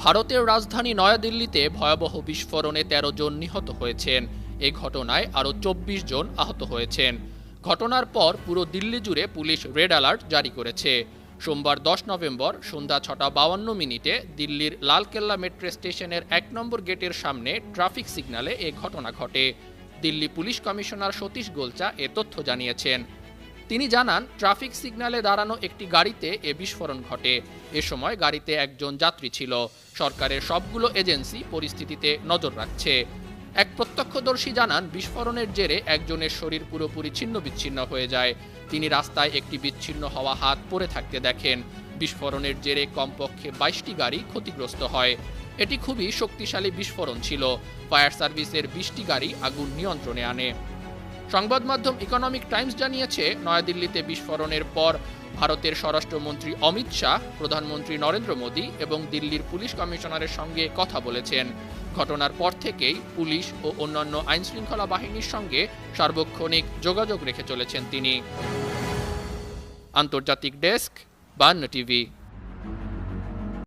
ভারতের রাজধানী নয়াদিল্লিতে ভয়াবহ বিস্ফোরণে ১৩ জন নিহত হয়েছেন। এ ঘটনায় আরও ২৪ জন আহত হয়েছেন। ঘটনার পর পুরো দিল্লি জুড়ে পুলিশ রেড অ্যালার্ট জারি করেছে। সোমবার ১০ নভেম্বর সন্ধ্যা ৬:৫২ দিল্লির লালকেল্লা মেট্রো স্টেশনের ১ নম্বর গেটের সামনে ট্রাফিক সিগন্যালে এ ঘটনা ঘটে। দিল্লি পুলিশ কমিশনার সতীশ গোলচা এ তথ্য জানিয়েছেন। তিনি জানান, ট্রাফিক সিগন্যালে দাঁড়ানো একটি গাড়িতে এ বিস্ফোরণ ঘটে। এ সময় গাড়িতে একজন যাত্রী ছিল। সরকারের সবগুলো এজেন্সি পরিস্থিতিতে নজর রাখছে। এক প্রত্যক্ষদর্শী জানান, বিস্ফোরণের জেরে একজনের শরীর পুরোপুরি ছিন্নবিচ্ছিন্ন হয়ে যায়। তিনি রাস্তায় একটি বিচ্ছিন্ন হওয়া হাত পড়ে থাকতে দেখেন। বিস্ফোরণের জেরে কমপক্ষে ২২টি গাড়ি ক্ষতিগ্রস্ত হয়। এটি খুবই শক্তিশালী বিস্ফোরণ ছিল। ফায়ার সার্ভিসের ২০টি গাড়ি আগুন নিয়ন্ত্রণে আনে। সংবাদ মাধ্যম ইকোনমিক টাইমস জানিয়েছে, নয়াদিল্লিতে বিস্ফোরণের পর ভারতের স্বরাষ্ট্রমন্ত্রী অমিত শাহ, প্রধানমন্ত্রী নরেন্দ্র মোদী এবং দিল্লির পুলিশ কমিশনারের সঙ্গে কথা বলেছেন। ঘটনার পর থেকেই পুলিশ ও অন্যান্য আইনশৃঙ্খলা বাহিনীর সঙ্গে সার্বক্ষণিক যোগাযোগ রেখে চলেছেন তিনি। আন্তর্জাতিক ডেস্ক, ৫২ টিভি।